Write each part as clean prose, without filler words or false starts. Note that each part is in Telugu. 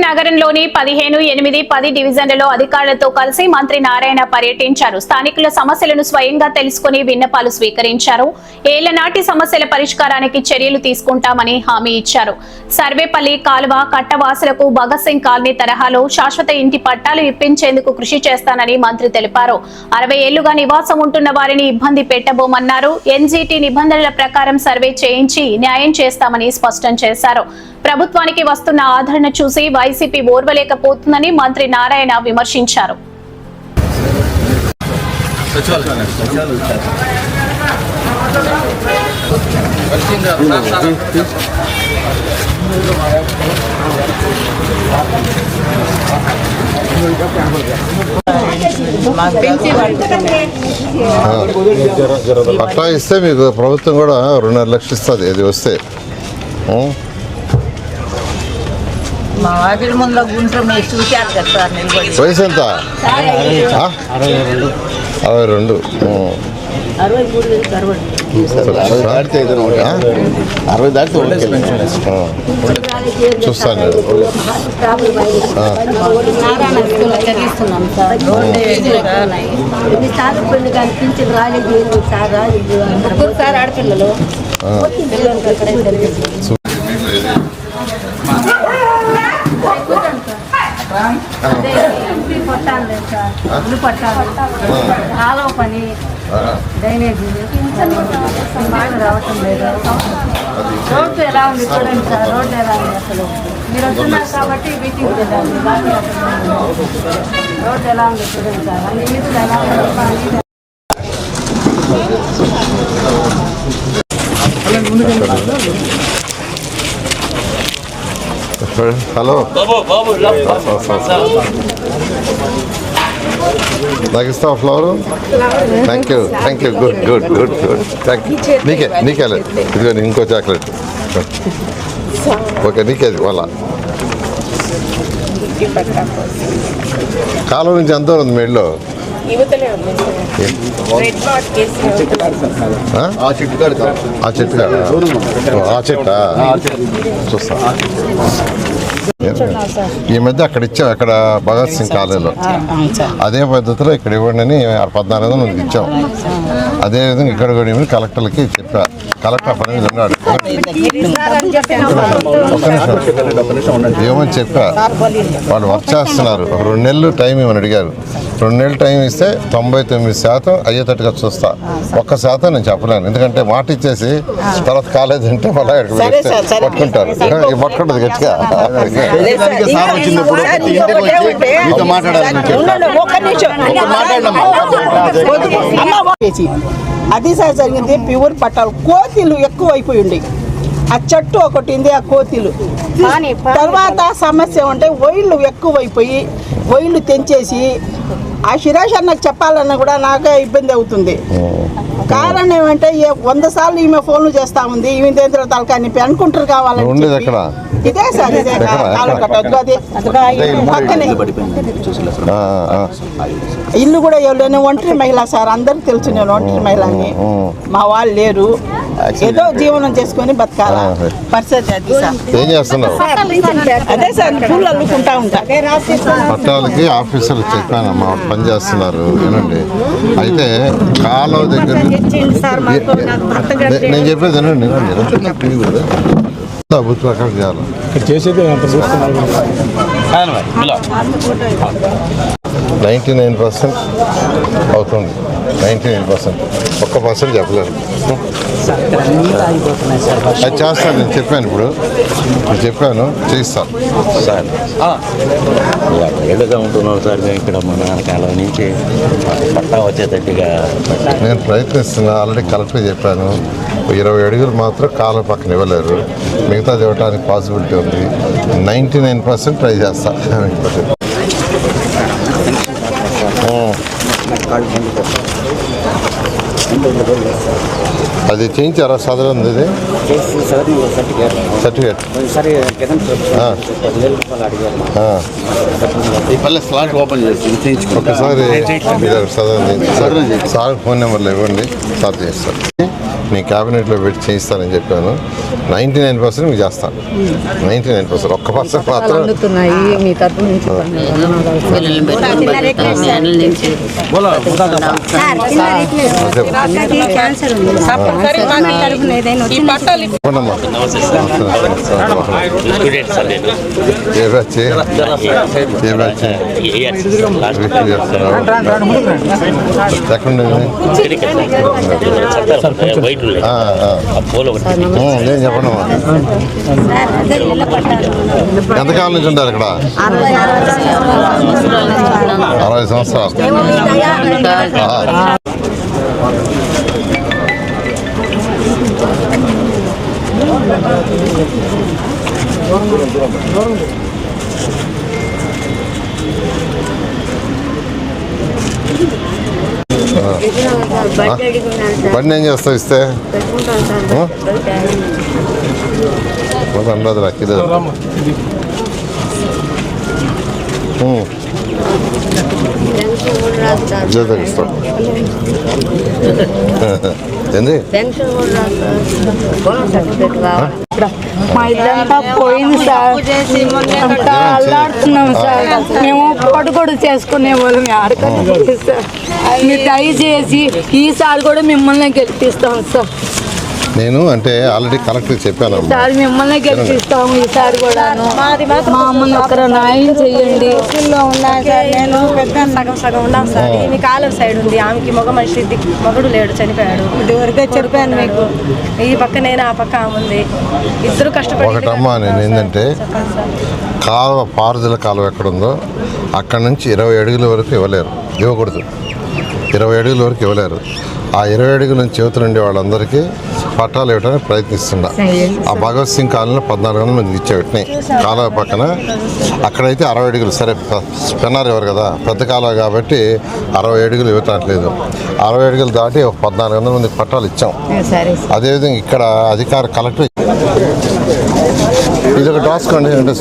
నగరంలోని 15-8-10 డివిజన్లలో అధికారులతో కలిసి మంత్రి నారాయణ పర్యటించారు. స్థానికుల సమస్యలను స్వయంగా తెలుసుకుని విన్నపాలు స్వీకరించారు. ఏళ్ల నాటి సమస్యల పరిష్కారానికి చర్యలు తీసుకుంటామని హామీ ఇచ్చారు. సర్వేపల్లి కాలువ కట్టవాసులకు భగత్ సింగ్ కాలనీ తరహాలో శాశ్వత ఇంటి పట్టాలు ఇప్పించేందుకు కృషి చేస్తానని మంత్రి తెలిపారు. 60 ఏళ్లుగా నివాసం ఉంటున్న వారిని ఇబ్బంది పెట్టబోమన్నారు. ఎన్జీటీ నిబంధనల ప్రకారం సర్వే చేయించి న్యాయం చేస్తామని స్పష్టం చేశారు. ప్రభుత్వానికి వస్తున్న ఆదరణ చూసి వైసీపీ ఓర్వలేకపోతుందని మంత్రి నారాయణ విమర్శించారు. పట్టా ఇస్తే మీకు ప్రభుత్వం కూడా 2.5 లక్షలు ఇస్తుంది. అది వస్తే వయసు ఎంత? 62. చూస్తాను. ఆడపిల్లలు కాలువ పని డ్రైనేజీ బాగా రావటం లేదు. రోడ్డు ఎలా ఉంది చూడండి సార్, రోడ్డు ఎలా ఉంది అసలు. మీరు వస్తున్నారు కాబట్టి మీటింగ్ చేద్దాం. రోడ్డు ఎలా ఉంది చూడండి సార్, అన్ని వీధులు ఎలా ఉంది. హలో, నాకు ఇస్తావా flower? Thank you. Good good good good thank you. నీకే ఇదిగో ఇంకో చాక్లెట్. ఓకే, నీకే వాళ్ళ కాలం నుంచి ఎంత ఉంది మీ ఇల్లు? ఆ చెట్టు చూస్తా. ఈ మధ్య అక్కడ ఇచ్చాం, అక్కడ భగత్ సింగ్ కాలేజీలో అదే పద్ధతిలో ఇక్కడ ఇవ్వండి అని 14 ఇచ్చాం. అదేవిధంగా ఇక్కడ కూడా ఇవ్వండి కలెక్టర్లకి చెప్పా. కలెక్టర్ పని మీద ఉన్నాడు. ఏమని చెప్పా, వాళ్ళు వర్క్ చేస్తున్నారు. ఒక 2 నెలలు టైం ఇవ్వని అడిగారు. 2 నెలలు టైం ఇస్తే 99% అయ్యేటట్టుగా చూస్తా. 1% నేను చెప్పలేను, ఎందుకంటే మాట ఇచ్చేసి తర్వాత కాలేజ్ అంటే మళ్ళీ పట్టుకుంటారు. పట్టుకుంటుంది గట్టిగా. అది సార్ జరిగింది. ప్యూర్ పట్టాలు కోతిలు ఎక్కువ అయిపోయింది. ఆ చెట్టు ఒకటి ఉంది, ఆ కోతిలు. తర్వాత సమస్య ఉంటే వైళ్ళు ఎక్కువైపోయి వైళ్ళు తెంచేసి ఆ శిరాష్ అన్నకు చెప్పాలన్నా కూడా నాకే ఇబ్బంది అవుతుంది. కారణం ఏమంటే 100 సార్లు ఈమె ఫోన్లు చేస్తా ఉంది. ఈమె దేంద్ర తలకాని అనుకుంటారు కావాలని. ఇదే సార్, ఇదే పక్కనే ఇల్లు కూడా ఎవరు ఒంటరి మహిళ సార్, అందరికి తెలుసు నేను ఒంటరి మహిళని. మా వాళ్ళు లేరు, ఏదో జీవనం చేసుకొని బతకాల పరిస్థితి అది సార్. ఏం చేస్తున్నావు? అదే సార్, పూలు అల్లుకుంటా ఉంటా. పట్టాలకి ఆఫీసర్లు చెప్పానమ్మా, పని చేస్తున్నారు. ఏనండి, అయితే కాలువ దగ్గర నేను చెప్పేది ఏనండి, ప్రభుత్వం అక్కడ చేయాలి. ఇక్కడ చేసేది 99% అవుతుంది. 99%. 1% చెప్పలేదు. అది చేస్తాను, నేను చెప్పాను. ఇప్పుడు నేను చెప్పాను, చేయిస్తాను సార్. ఏడుగా ఉంటున్నాం సార్ ఇక్కడ మన కాలం నుంచి పట్టా వచ్చేటట్టుగా నేను ప్రయత్నిస్తున్నా. ఆల్రెడీ కలెక్టర్ చెప్పాను, 20 అడుగులు మాత్రం కాలం పక్కన ఇవ్వలేరు, మిగతాది ఇవ్వడానికి పాసిబిలిటీ ఉంది. 99% ట్రై చేస్తా. అది చేయించారా? సదరం ఇది సర్టిఫికేట్ స్లాట్ ఓపెన్ చేసి ఒకసారి సదరం సార్ ఫోన్ నెంబర్లో ఇవ్వండి, సార్ చేస్తారు. నీ క్యాబినెట్లో పెట్టి చేయిస్తానని చెప్పాను. 99% మీకు చేస్తాను. 99%. 1% మాత్రం అందుతున్నాయి మీ తరపు నుంచి క్యాన్సర్ ఉంది. చెప్పండమ్మా. ఏ బ్యాచ్? ఏ బ్యాచ్? ఎక్కడ ఏం చెప్పండమ్మా. ఎంతకాలం నుంచి ఉంటారు ఇక్కడ? 60 సంవత్సరాలు. బండి ఏం చేస్తావు ఇస్తే? ఉండదు నాకు ఇది. ఇస్తాం ఏంది? మా ఇల్లంతా పోయింది సార్. అంతా అల్లాడుతున్నాం సార్. మేము పొడుగొడు చేసుకునే వాళ్ళం ఆడకండి సార్. మీరు దయచేసి ఈసారి కూడా మిమ్మల్ని గెలిపిస్తాం సార్. నేను అంటే ఆల్రెడీ కలెక్టర్ చెప్పాను సార్, మిమ్మల్ని గెలిపిస్తాము ఈసారి కూడా. మా అమ్మని ఒక్కరు న్యాయం చెయ్యండి. ఉన్నాను సార్. నేను పెద్ద సగం ఉన్నాను సార్. ఈమె కాలం సైడ్ ఉంది. ఆమెకి మగ మనిషి మగడు లేడు, చనిపోయాడు. ఇదివరకే చెప్పాను మీకు. ఈ పక్క నేను, ఆ పక్క ఆమె ఉంది. ఇద్దరు కష్టపడి. ఒకటమ్మా, నేను ఏంటంటే కాలువ, పారుదల కాలువ ఎక్కడుందో అక్కడ నుంచి 20 అడుగుల వరకు ఇవ్వకూడదు. 20 అడుగుల వరకు ఇవ్వలేరు. ఆ 20 అడుగుల నుంచి యువతలు ఉండే వాళ్ళందరికీ పట్టాలు ఇవ్వడానికి ప్రయత్నిస్తున్నా. ఆ భగత్ సింగ్ కాలనీలో 1400 మంది ఇచ్చేవిటిని కాలువ పక్కన. అక్కడైతే 60 అడుగులు. సరే, పెన్నారు ఎవరు కదా, పెద్ద కాలువ కాబట్టి 60 అడుగులు ఇవ్వట్లేదు. 60 అడుగులు దాటి 1400 మందికి పట్టాలు ఇచ్చాం. అదేవిధంగా ఇక్కడ అధికార కలెక్టర్ ఇది ఒకటి రాసుకోండి. అంటే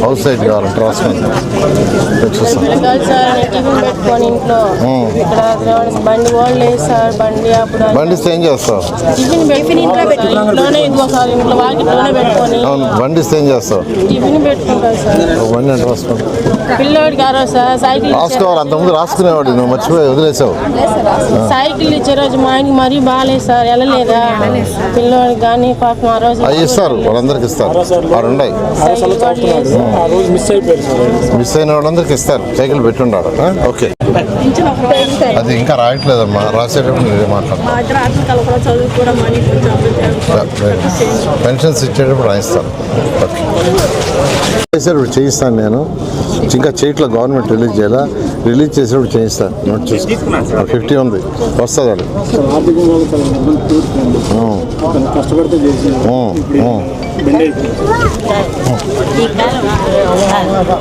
హౌస్ సైడ్ కావాలంటే రాసుకోండి. బండి ఇస్తే ఏం చేస్తావు? అవును, బండి ఇస్తే ఏం చేస్తావు? బండి అంటే రాసుకోండి. రాసుకోవాలి. అంతకుముందు రాసుకునేవాడు, నువ్వు మర్చిపోయి వదిలేసావు. సైకిల్ ఇచ్చే రోజు మా ఆయనకి మరీ బాగాలేదు సార్. వెళ్ళలేదా పిల్లోడికి కానీ పాపం ఆ రోజు అవి ఇస్తారు, వాళ్ళందరికి ఇస్తారు. వాడు ఉన్నాయి మిస్ అయిన వాళ్ళందరికి ఇస్తారు. సైకిల్ పెట్టుండాడు. ఓకే, అది ఇంకా రాయట్లేదమ్మా. రాసేటప్పుడు నేను మాట్లాడతాను. పెన్షన్స్ ఇచ్చేటప్పుడు రాయిస్తాను. ఓకే, చేసేటప్పుడు చేయిస్తాను. నేను ఇంకా చేయట్లో గవర్నమెంట్ రిలీజ్ చేయాలా, రిలీజ్ చేసేటప్పుడు చేయిస్తాను. నోట్ చూసి 50 ఉంది, వస్తుంది అది.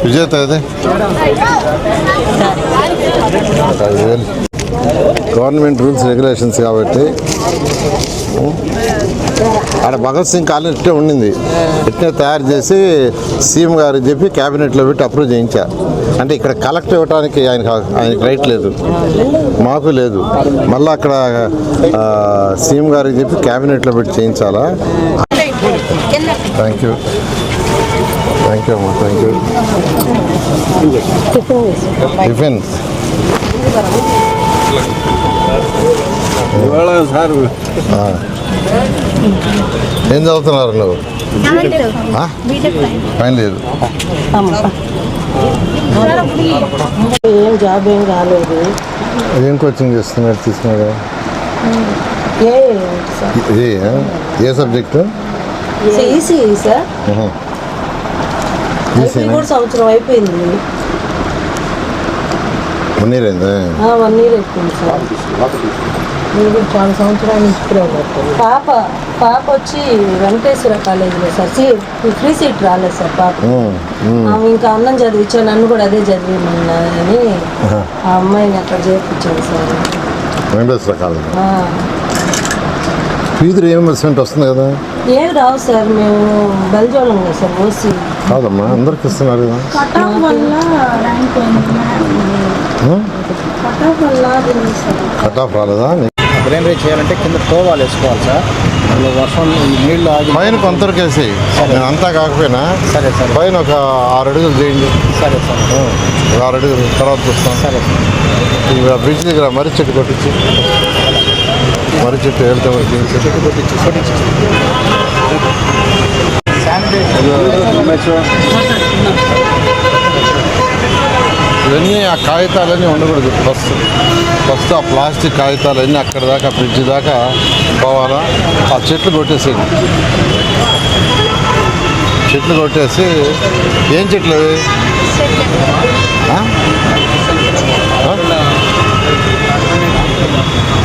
విజేత అది 5,000. గవర్నమెంట్ రూల్స్ రెగ్యులేషన్స్ కాబట్టి ఆడ భగత్ సింగ్ కాలనీ ఇట్టే ఉండింది. ఇట్టే తయారు చేసి సీఎం గారికి చెప్పి క్యాబినెట్లో పెట్టి అప్రూవ్ చేయించా. అంటే ఇక్కడ కలెక్టర్ ఇవ్వడానికి ఆయనకి రైట్ లేదు, మాకు లేదు. మళ్ళీ అక్కడ సీఎం గారికి చెప్పి క్యాబినెట్లో పెట్టి చేయించాలా. థ్యాంక్ యూ అమ్మా, థ్యాంక్ యూ. టిఫిన్ ఏం చదువుతున్నారు నువ్వు? Final year. ఏం జాబ్ ఏం రాలేదు. ఏం కోచింగ్ చేస్తున్నారు? తీసుకున్నారా? ఏ సబ్జెక్టు? సార్, కూడా సంవత్సరం అయిపోయింది. 1 year అయిందా? 1 year అయిపోయింది సార్. మీరు చాలా సంవత్సరాలు పాప వచ్చి వెంకటేశ్వర కాలేజీలో సార్ ఫ్రీ సీట్ రాలేదు సార్ పాప. ఆమె ఇంకా అన్నం చదివించాను, నన్ను కూడా అదే చదివిమన్నా అని ఆ అమ్మాయిని అక్కడ చేర్పించాను sir. Venkateswara college fees reimbursement వస్తుంది కదా? ఏం రావు సార్, మేము బెల్జోళం కదా సార్. ఓసి కాదమ్మా, అందరికి ఇస్తున్నారు కదా. కట్ ఆఫ్ కట్ ఆఫ్ రాలేదా? డ్రైనేజ్ చేయాలంటే కింద తోవాలు వేసుకోవాలి సార్. అందులో వర్షం నీళ్లు ఆగి పైన కొంతవరకేసి నేను అంతా కాకపోయినా సరే సార్. పైన ఒక 6 అడుగులు చేయండి. సరే సార్. 6 అడుగులు తర్వాత చూస్తాం. సరే సార్. ఇక బ్రిడ్జ్ దగ్గర మర్రి చెట్టు కొట్టించి మర్రి చెట్టు వెళ్తే చెట్టు కొట్టించి ఇవన్నీ ఆ కాగితాలన్నీ ఉండకూడదు. ఫస్ట్ ఆ ప్లాస్టిక్ కాగితాలన్నీ అక్కడ దాకా బ్రిడ్జ్ దాకా పోవాలా. ఆ చెట్లు కొట్టేసేయండి. చెట్లు కొట్టేసి ఏం చెట్లు అవి?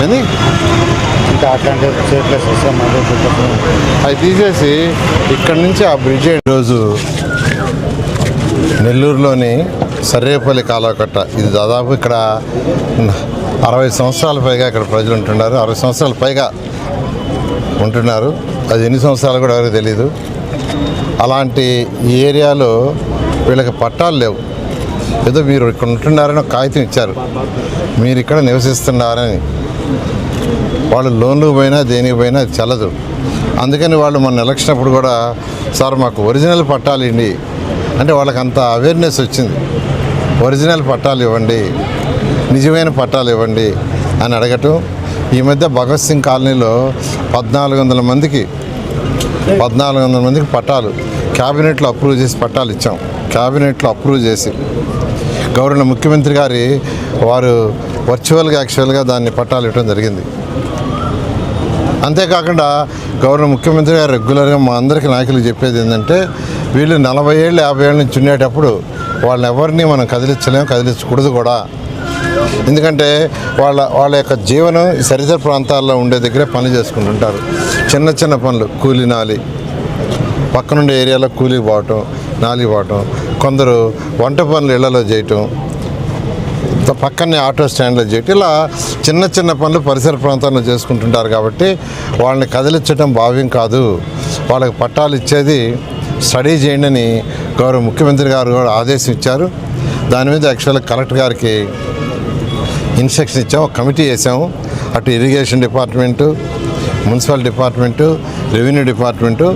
ఏంది ఇంకా అట్లాంటి చెట్లు అవి తీసేసి ఇక్కడి నుంచి ఆ బ్రిడ్జ్ రోజు నెల్లూరులోని సర్రేపల్లి కాలువకట్ట. ఇది దాదాపు ఇక్కడ 60 సంవత్సరాల పైగా ఇక్కడ ప్రజలు ఉంటున్నారు. 60 సంవత్సరాల పైగా ఉంటున్నారు. అది ఎన్ని సంవత్సరాలు కూడా ఎవరికి తెలీదు. అలాంటి ఏరియాలో వీళ్ళకి పట్టాలు లేవు. ఏదో మీరు ఇక్కడ ఉంటున్నారని ఒక కాగితం ఇచ్చారు, మీరు ఇక్కడ నివసిస్తున్నారని. వాళ్ళు లోన్లు పోయినా దేనికి పోయినా అది చల్లదు. అందుకని వాళ్ళు మన ఎలక్షన్ అప్పుడు కూడా సార్ మాకు ఒరిజినల్ పట్టాలు ఇవ్వండి అంటే వాళ్ళకి అంత అవేర్నెస్ వచ్చింది. ఒరిజినల్ పట్టాలు ఇవ్వండి, నిజమైన పట్టాలు ఇవ్వండి అని అడగటం. ఈ మధ్య భగత్ సింగ్ కాలనీలో 1400 మందికి పట్టాలు క్యాబినెట్లో అప్రూవ్ చేసి పట్టాలు ఇచ్చాం. క్యాబినెట్లో అప్రూవ్ చేసి గౌరవ ముఖ్యమంత్రి గారి వారు వర్చువల్గా యాక్చువల్గా దాన్ని పట్టాలు ఇవ్వడం జరిగింది. అంతేకాకుండా గౌరవ ముఖ్యమంత్రి గారు రెగ్యులర్గా మా అందరికీ నాయకులు చెప్పేది ఏంటంటే వీళ్ళు 40 ఏళ్ళు 50 ఏళ్ళ నుంచి ఉండేటప్పుడు వాళ్ళని ఎవరిని మనం కదిలించకూడదు కూడా. ఎందుకంటే వాళ్ళ యొక్క జీవనం ఈ సరిహద్దు ప్రాంతాల్లో ఉండే దగ్గరే పనులు చేసుకుంటుంటారు. చిన్న చిన్న పనులు, కూలీ నాలి, పక్కనుండే ఏరియాలో కూలీ పోవటం, నాలి పోవటం, కొందరు వంట పనులు ఇళ్లలో చేయటం, పక్కనే ఆటో స్టాండ్లో చేయటం, ఇలా చిన్న చిన్న పనులు పరిసర ప్రాంతాల్లో చేసుకుంటుంటారు. కాబట్టి వాళ్ళని కదిలించడం భావ్యం కాదు. వాళ్ళకి పట్టాలు ఇచ్చేది స్టడీ చేయండి అని గౌరవ ముఖ్యమంత్రి గారు కూడా ఆదేశం ఇచ్చారు. దాని మీద యాక్చువల్గా కలెక్టర్ గారికి ఇన్స్ట్రక్షన్ ఇచ్చాము, ఒక కమిటీ వేసాము. అటు irrigation department, municipal department, revenue department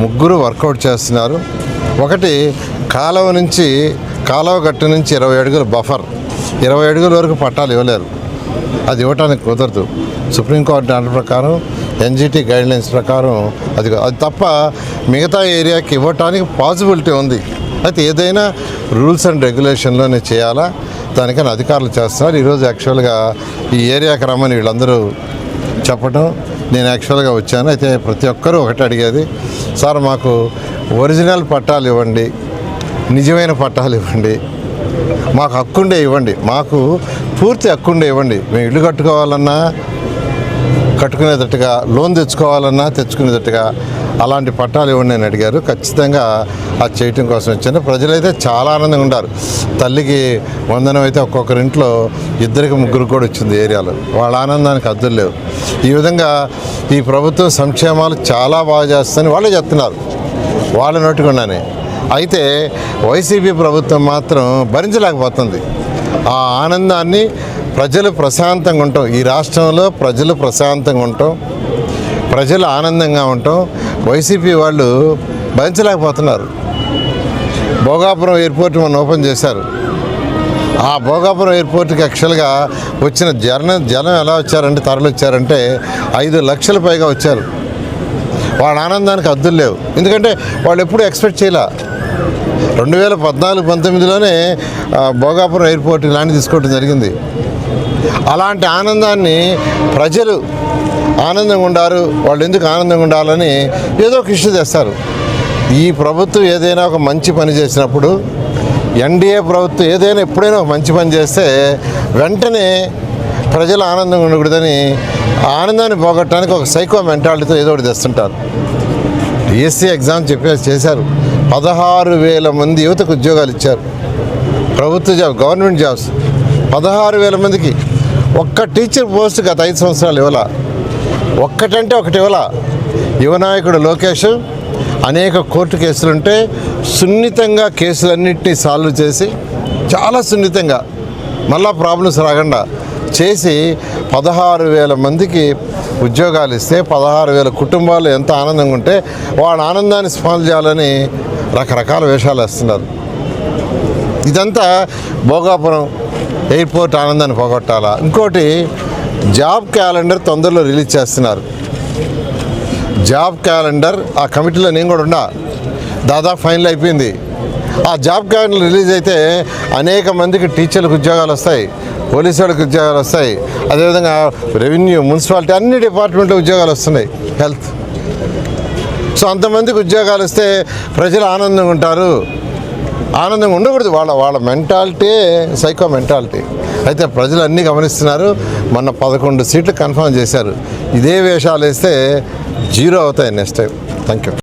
ముగ్గురు వర్కౌట్ చేస్తున్నారు. ఒకటి కాలువ గట్టు నుంచి 20 అడుగుల బఫర్, 20 అడుగుల వరకు పట్టాలు ఇవ్వలేరు. అది ఇవ్వటానికి కుదరదు. సుప్రీంకోర్టు ఆర్డర్ ప్రకారం, ఎన్జిటి గైడ్లైన్స్ ప్రకారం అది తప్ప మిగతా ఏరియాకి ఇవ్వటానికి పాసిబిలిటీ ఉంది. అయితే ఏదైనా రూల్స్ అండ్ రెగ్యులేషన్లోనే చేయాలా, దానికని అధికారులు చేస్తున్నారు. ఈరోజు యాక్చువల్గా ఈ ఏరియాకి రమ్మని వీళ్ళందరూ చెప్పడం నేను యాక్చువల్గా వచ్చాను. అయితే ప్రతి ఒక్కరూ ఒకటి అడిగేది, సార్ మాకు ఒరిజినల్ పట్టాలు ఇవ్వండి, నిజమైన పట్టాలు ఇవ్వండి, మాకు హక్కుండే ఇవ్వండి, మాకు పూర్తి హక్కుండే ఇవ్వండి. మేము ఇల్లు కట్టుకోవాలన్నా కట్టుకునేటట్టుగా, లోన్ తెచ్చుకోవాలన్నా తెచ్చుకునేటట్టుగా అలాంటి పట్టాలు ఇవ్వండి అని అడిగారు. ఖచ్చితంగా అది చేయటం కోసం వచ్చాను. ప్రజలైతే చాలా ఆనందంగా ఉన్నారు. తల్లికి వందనం అయితే ఒక్కొక్కరింట్లో 2 3 కూడా వచ్చింది ఏరియాలో. వాళ్ళ ఆనందానికి అద్దులు లేవు. ఈ విధంగా ఈ ప్రభుత్వం సంక్షేమాలు చాలా బాగా చేస్తుందని వాళ్ళే చెప్తున్నారు, వాళ్ళ నోటికుండానే. అయితే వైసీపీ ప్రభుత్వం మాత్రం భరించలేకపోతుంది. ఆ ఆనందాన్ని ప్రజలు ప్రశాంతంగా ఉంటాం, ఈ రాష్ట్రంలో ప్రజలు ప్రశాంతంగా ఉంటాం, ప్రజలు ఆనందంగా ఉంటాం, వైసీపీ వాళ్ళు భరించలేకపోతున్నారు. భోగాపురం ఎయిర్పోర్ట్ మనం ఓపెన్ చేశారు. ఆ భోగాపురం ఎయిర్పోర్ట్కి యాక్చువల్గా వచ్చిన జనం ఎలా వచ్చారంటే, తరలి వచ్చారంటే 5 లక్షల పైగా వచ్చారు. వాళ్ళ ఆనందానికి అద్దులు లేవు. ఎందుకంటే వాళ్ళు ఎప్పుడూ ఎక్స్పెక్ట్ చేయలే. 2014-19లోనే భోగాపురం ఎయిర్పోర్ట్ ఇలాంటి తీసుకోవడం జరిగింది. అలాంటి ఆనందాన్ని ప్రజలు ఆనందంగా ఉండారు, వాళ్ళు ఎందుకు ఆనందంగా ఉండాలని ఏదో ఒక ఇష్యూ తెస్తారు. ఈ ప్రభుత్వం ఏదైనా ఒక మంచి పని చేసినప్పుడు, ఎన్డీఏ ప్రభుత్వం ఏదైనా ఎప్పుడైనా ఒక మంచి పని చేస్తే వెంటనే ప్రజలు ఆనందంగా ఉండకూడదని ఆనందాన్ని పోగొట్టడానికి ఒక సైకో మెంటాలిటీతో ఏదో ఒకటి తెస్తుంటారు. డిఎస్సి ఎగ్జామ్ చేశారు. 16,000 మంది యువతకు ఉద్యోగాలు ఇచ్చారు. ప్రభుత్వ జాబ్, గవర్నమెంట్ జాబ్స్ 16,000 మందికి. ఒక్క టీచర్ పోస్ట్ గత 5 సంవత్సరాలు ఇవ్వాల. ఒక్కటంటే ఒకటి ఇవ్వాల. యువనాయకుడు లోకేష్ అనేక కోర్టు కేసులుంటే సున్నితంగా కేసులన్నింటినీ సాల్వ్ చేసి, చాలా సున్నితంగా, మళ్ళా ప్రాబ్లమ్స్ రాకుండా చేసి 16,000 మందికి ఉద్యోగాలు ఇస్తే 16,000 కుటుంబాలు ఎంత ఆనందంగా ఉంటే వాళ్ళ ఆనందాన్ని స్పాన్సర్ చేయాలని రకరకాల వేషాలు వేస్తున్నారు. ఇదంతా భోగాపురం ఎయిర్పోర్ట్ ఆనందాన్ని పోగొట్టాలా. ఇంకోటి జాబ్ క్యాలెండర్ తొందరలో రిలీజ్ చేస్తున్నారు. జాబ్ క్యాలెండర్ ఆ కమిటీలో నేను కూడా ఉన్నా, దాదాపు ఫైనల్ అయిపోయింది. ఆ జాబ్ క్యాలెండర్ రిలీజ్ అయితే అనేక మందికి టీచర్లకు ఉద్యోగాలు వస్తాయి, పోలీసు వాళ్ళకి ఉద్యోగాలు వస్తాయి, అదేవిధంగా రెవెన్యూ, మున్సిపాలిటీ అన్ని డిపార్ట్మెంట్లో ఉద్యోగాలు వస్తున్నాయి, హెల్త్. సో అంతమందికి ఉద్యోగాలు వస్తే ప్రజలు ఆనందంగా ఉంటారు. ఆనందంగా ఉండకూడదు, వాళ్ళ మెంటాలిటీ సైకో మెంటాలిటీ. అయితే ప్రజలు అన్నీ గమనిస్తున్నారు. మొన్న 11 సీట్లు కన్ఫర్మ్ చేశారు. ఇదే వేషాలు వేస్తే 0 అవుతాయి నెక్స్ట్ టైం. Thank you.